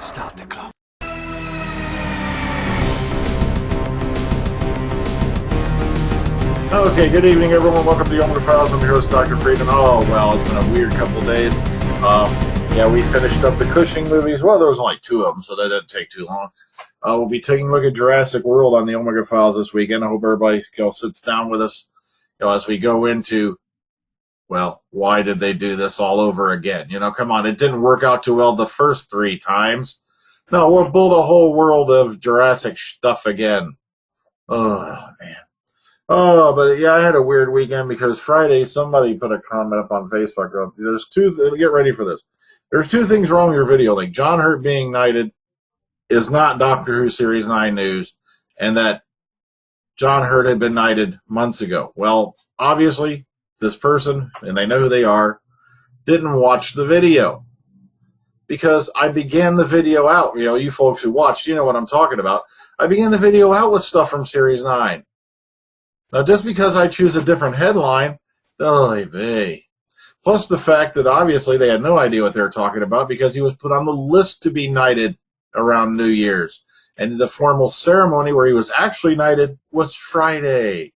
Start the clock. Okay, good evening, everyone. Welcome to the Omega Files. I'm your host, Dr. Friedman. Oh, well, it's been a weird couple of days. Yeah, we finished up the Cushing movies. Well, there was only 2 of them, so that didn't take too long. We'll be taking a look at Jurassic World on the Omega Files this weekend. I hope everybody sits down with us as we go into, well, why did they do this all over again? Come on, it didn't work out too well the first 3 times. No, we'll build a whole world of Jurassic stuff again. Oh, man. Oh, but yeah, I had a weird weekend because Friday somebody put a comment up on Facebook. There's 2, get ready for this. There's 2 things wrong with your video link. John Hurt being knighted is not Doctor Who Series 9 news, and that John Hurt had been knighted months ago. Well, obviously, this person, and they know who they are, didn't watch the video. Because I began the video out, you folks who watched, you know what I'm talking about. I began the video out with stuff from Series 9. Now, just because I choose a different headline, plus the fact that obviously they had no idea what they were talking about because he was put on the list to be knighted around New Year's. And the formal ceremony where he was actually knighted was Friday.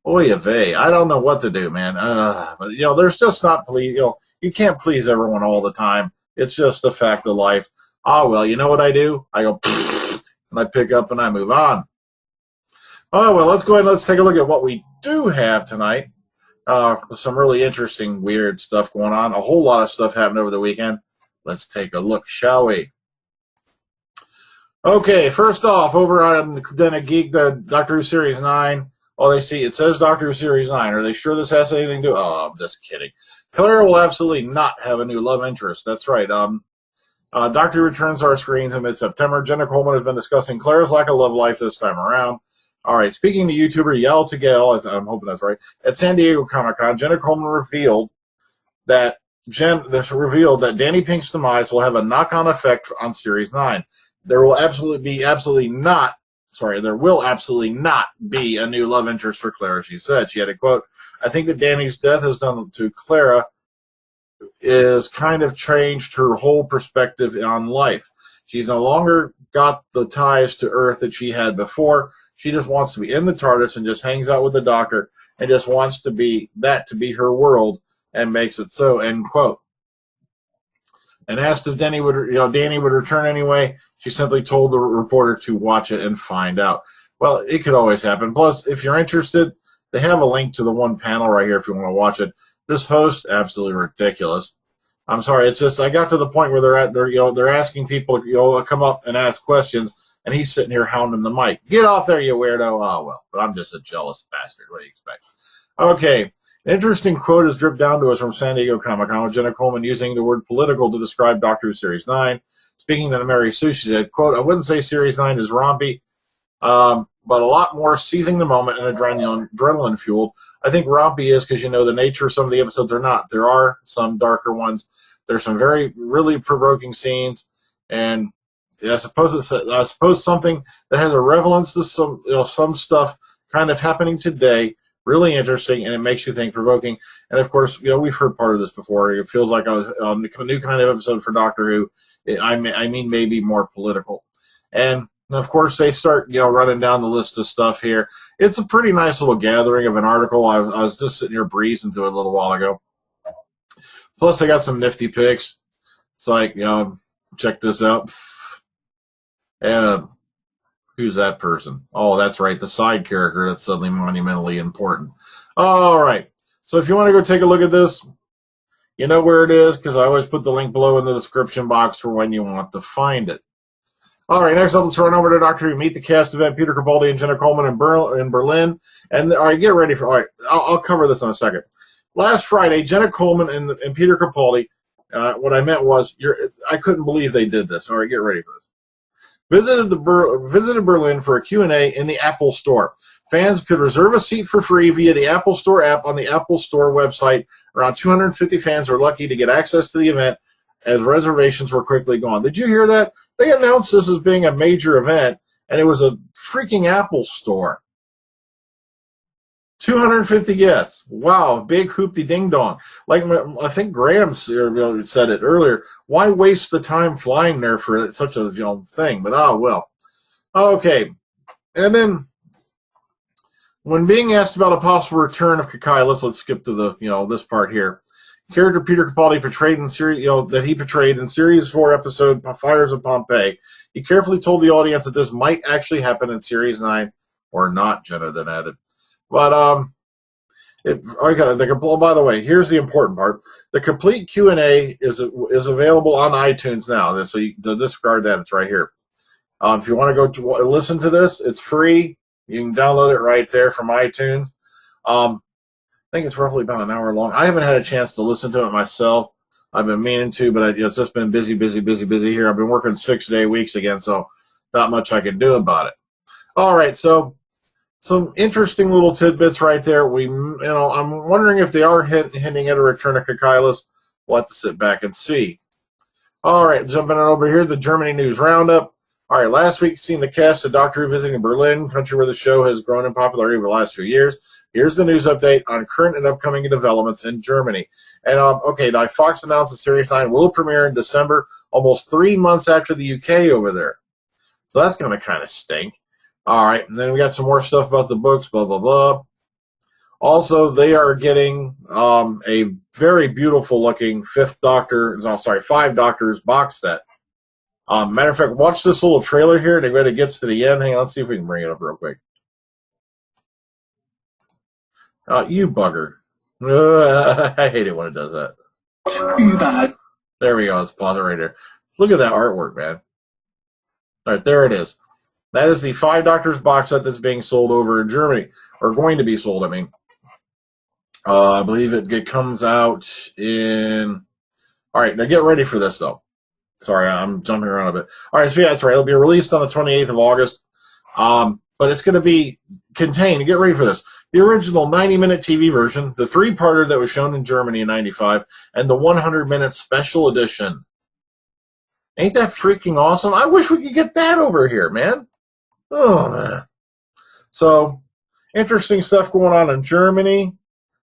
Oy vey. I don't know what to do, man. But, there's just not, you can't please everyone all the time. It's just a fact of life. Oh, well, you know what I do? I go, and I pick up and I move on. Oh, well, let's go ahead and let's take a look at what we do have tonight. Some really interesting, weird stuff going on. A whole lot of stuff happened over the weekend. Let's take a look, shall we? Okay, first off, over on Den of Geek, the Doctor Who Series 9. Oh, it says Doctor Who Series 9. Are they sure this has anything to do? Oh, I'm just kidding. Clara will absolutely not have a new love interest. That's right. Doctor Who returns to our screens in mid-September. Jenna Coleman has been discussing Clara's lack of love life this time around. All right, speaking to YouTuber Yell to Gale, I'm hoping that's right, at San Diego Comic-Con, Jenna Coleman revealed that Danny Pink's demise will have a knock-on effect on Series 9. There will absolutely not be a new love interest for Clara, she said. She had a quote, "I think that Danny's death has done to Clara is kind of changed her whole perspective on life. She's no longer got the ties to Earth that she had before. She just wants to be in the TARDIS and just hangs out with the Doctor and just wants to be her world and makes it so," end quote. And asked if Danny would return anyway, she simply told the reporter to watch it and find out. Well, it could always happen. Plus, if you're interested, they have a link to the one panel right here if you want to watch it. This host, absolutely ridiculous. I'm sorry, it's just I got to the point where they're asking people to come up and ask questions, and he's sitting here hounding the mic. Get off there, you weirdo. Oh well, but I'm just a jealous bastard. What do you expect? Okay. An interesting quote has dripped down to us from San Diego Comic-Con with Jenna Coleman using the word political to describe Doctor Who Series 9. Speaking to Mary Sue, she said, quote, "I wouldn't say Series 9 is rompy, but a lot more seizing the moment and adrenaline fueled. I think rompy is because, the nature of some of the episodes are not. There are some darker ones. There's some really provoking scenes, and I suppose something that has a relevance to some stuff kind of happening today. Really interesting, and it makes you think, provoking. And, of course, we've heard part of this before. It feels like a new kind of episode for Doctor Who. I mean, maybe more political. And, of course, they start, running down the list of stuff here. It's a pretty nice little gathering of an article. I was just sitting here breezing through it a little while ago. Plus, they got some nifty pics. It's like, check this out. And who's that person? Oh, that's right, the side character that's suddenly monumentally important. All right, so if you want to go take a look at this, you know where it is, because I always put the link below in the description box for when you want to find it. All right, next up, let's run over to Doctor Who Meet the Cast event. Peter Capaldi and Jenna Coleman in Berlin. And, all right, get ready for, all right, I'll cover this in a second. Last Friday, Jenna Coleman and Peter Capaldi, what I meant was, I couldn't believe they did this. All right, get ready for this. Visited Berlin for a Q&A in the Apple Store. Fans could reserve a seat for free via the Apple Store app on the Apple Store website. Around 250 fans were lucky to get access to the event as reservations were quickly gone. Did you hear that? They announced this as being a major event, and it was a freaking Apple Store. 250 guests. Wow, big hoopty ding dong. Like I think Graham said it earlier. Why waste the time flying there for such a thing? But well. Okay, and then when being asked about a possible return of Kakailis, let's skip to the this part here. Character Peter Capaldi portrayed in series that he portrayed in Series 4 episode Fires of Pompeii. He carefully told the audience that this might actually happen in Series 9 or not. Jenna then added. But by the way, here's the important part: the complete Q&A is available on iTunes now. So you disregard that; it's right here. If you want to go listen to this, it's free. You can download it right there from iTunes. I think it's roughly about an hour long. I haven't had a chance to listen to it myself. I've been meaning to, but it's just been busy here. I've been working 6-day weeks again, so not much I can do about it. All right, so some interesting little tidbits right there. I'm wondering if they are hinting at a return of Kakailis. We'll have to sit back and see. All right, jumping on over here, the Germany News Roundup. All right, last week seen the cast of Doctor Who visiting Berlin, country where the show has grown in popularity over the last few years. Here's the news update on current and upcoming developments in Germany. And okay, now Fox announced that Series 9 will premiere in December, almost 3 months after the UK over there. So that's going to kind of stink. All right, and then we got some more stuff about the books, blah, blah, blah. Also, they are getting a very beautiful-looking 5 Doctors box set. Matter of fact, watch this little trailer here, and it gets to the end. Hang on, let's see if we can bring it up real quick. You bugger. I hate it when it does that. Too bad. There we go. Let's pause it right there. Look at that artwork, man. All right, there it is. That is the 5 Doctors box set that's being sold over in Germany, or going to be sold, I mean. I believe it comes out in... All right, now get ready for this, though. Sorry, I'm jumping around a bit. All right, so yeah, that's right. It'll be released on the 28th of August. But it's going to contain, get ready for this, the original 90-minute TV version, the 3-parter that was shown in Germany in 95, and the 100-minute special edition. Ain't that freaking awesome? I wish we could get that over here, man. Oh, man. So, interesting stuff going on in Germany.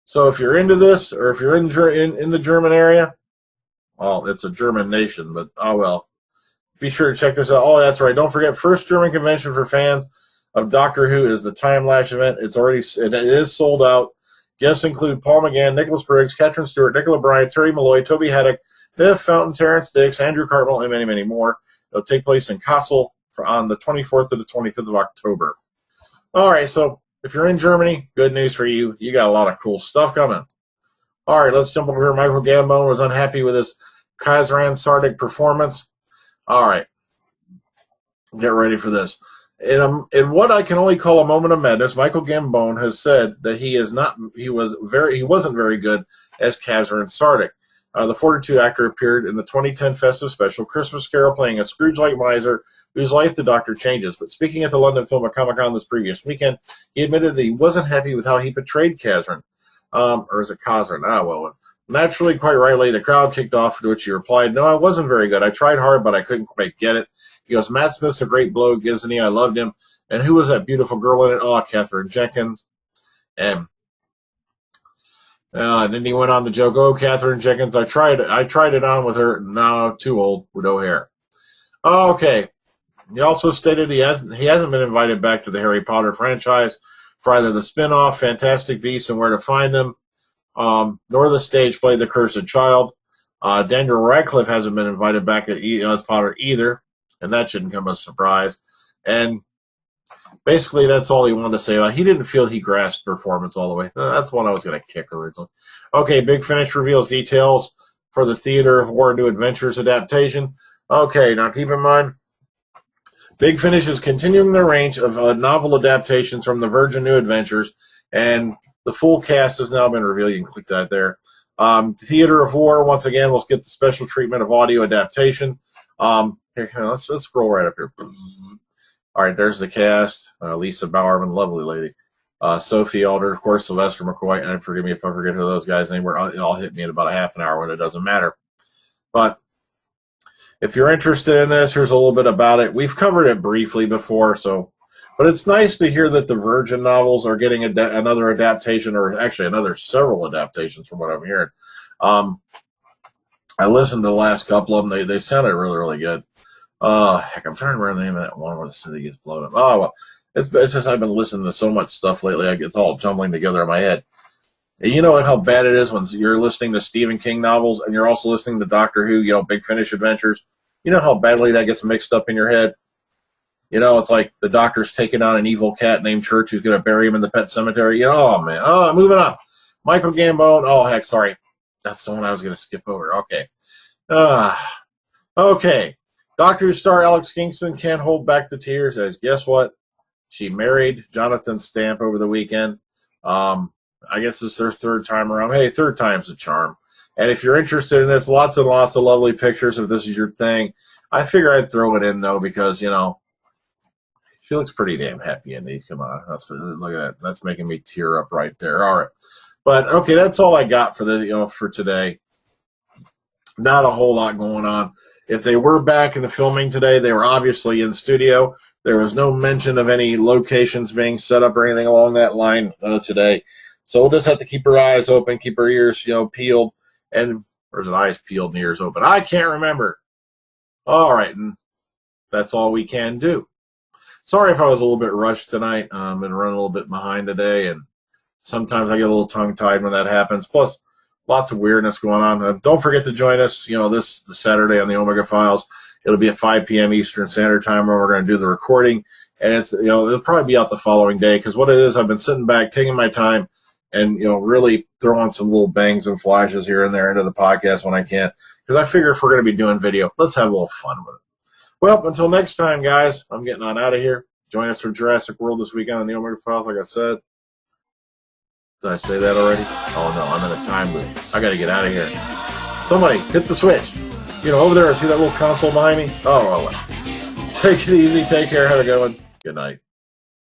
So if you're into this, or if you're in the German area, well, it's a German nation, but oh well. Be sure to check this out. Oh, that's right. Don't forget, first German convention for fans of Doctor Who is the Time Lash event. It is sold out. Guests include Paul McGann, Nicholas Briggs, Katrin Stewart, Nicola Bryant, Terry Malloy, Toby Haddock, Biff Fountain, Terrence Dix, Andrew Cartmel, and many, many more. It'll take place in Kassel on the 24th to the 25th of October. All right, so if you're in Germany, good news for you. You got a lot of cool stuff coming. All right, let's jump over here. Michael Gambon was unhappy with his Kazran Sardick performance. All right, get ready for this. In what I can only call a moment of madness, Michael Gambon has said that he wasn't very good as Kazran Sardick. The 42 actor appeared in the 2010 festive special Christmas Carol, playing a Scrooge-like miser whose life the Doctor changes. But speaking at the London Film Comic-Con this previous weekend, he admitted that he wasn't happy with how he portrayed Kazran. Or is it Kazran? Well, naturally, quite rightly, the crowd kicked off, to which he replied, "No, I wasn't very good. I tried hard, but I couldn't quite get it." He goes, "Matt Smith's a great bloke, isn't he? I loved him. And who was that beautiful girl in it? Oh, Katherine Jenkins." And then he went on the joke, "Oh, Katherine Jenkins, I tried it on with her. No, too old, with no hair." Okay. He also stated he hasn't been invited back to the Harry Potter franchise for either the spin-off, Fantastic Beasts and Where to Find Them, nor the stage play The Cursed Child. Daniel Radcliffe hasn't been invited back as Potter either, and that shouldn't come as a surprise. And basically, that's all he wanted to say. He didn't feel he grasped performance all the way. That's one I was going to kick originally. Okay, Big Finish reveals details for the Theater of War New Adventures adaptation. Okay, now keep in mind, Big Finish is continuing the range of novel adaptations from the Virgin New Adventures, and the full cast has now been revealed. You can click that there. Theater of War, once again, will get the special treatment of audio adaptation. Here, let's scroll right up here. All right, there's the cast. Lisa Bowerman, lovely lady. Sophie Alder, of course, Sylvester McCoy, and forgive me if I forget who those guys' names were. It'll hit me in about a half an hour when it doesn't matter. But if you're interested in this, here's a little bit about it. We've covered it briefly before, so But it's nice to hear that the Virgin novels are getting another adaptation, or actually another several adaptations from what I'm hearing. I listened to the last couple of them. They sounded really, really good. Heck, I'm trying to remember the name of that one where the city gets blown up. Oh, well, it's just I've been listening to so much stuff lately. It's all jumbling together in my head. And you know how bad it is when you're listening to Stephen King novels and you're also listening to Doctor Who, Big Finish Adventures. You know how badly that gets mixed up in your head? It's like the Doctor's taking on an evil cat named Church who's going to bury him in the pet cemetery. Oh, man. Oh, moving on. Michael Gambon. Oh, heck, sorry. That's the one I was going to skip over. Okay. Okay. Doctor Who star Alex Kingston can't hold back the tears as, guess what? She married Jonathan Stamp over the weekend. I guess it's their third time around. Hey, third time's a charm. And if you're interested in this, lots and lots of lovely pictures if this is your thing. I figure I'd throw it in, though, because, she looks pretty damn happy in these. Come on. Look at that. That's making me tear up right there. All right. But, okay, that's all I got for today. Not a whole lot going on. If they were back in the filming today, they were obviously in studio. There was no mention of any locations being set up or anything along that line today. So we'll just have to keep our eyes open, keep our ears, peeled. Or is it eyes peeled and ears open? I can't remember. All right. And that's all we can do. Sorry if I was a little bit rushed tonight. I've been running a little bit behind today, and sometimes I get a little tongue-tied when that happens. Plus, lots of weirdness going on. Don't forget to join us, this Saturday on the Omega Files. It'll be at 5 p.m. Eastern Standard Time where we're going to do the recording. And it's, it'll probably be out the following day because what it is, I've been sitting back, taking my time, and, really throwing some little bangs and flashes here and there into the podcast when I can. Because I figure if we're going to be doing video, let's have a little fun with it. Well, until next time, guys, I'm getting on out of here. Join us for Jurassic World this weekend on the Omega Files, like I said. Did I say that already? Oh, no, I'm in a time loop. I got to get out of here. Somebody, hit the switch. Over there, see that little console behind me? Oh, well. Take it easy. Take care. Have a good one. Good night.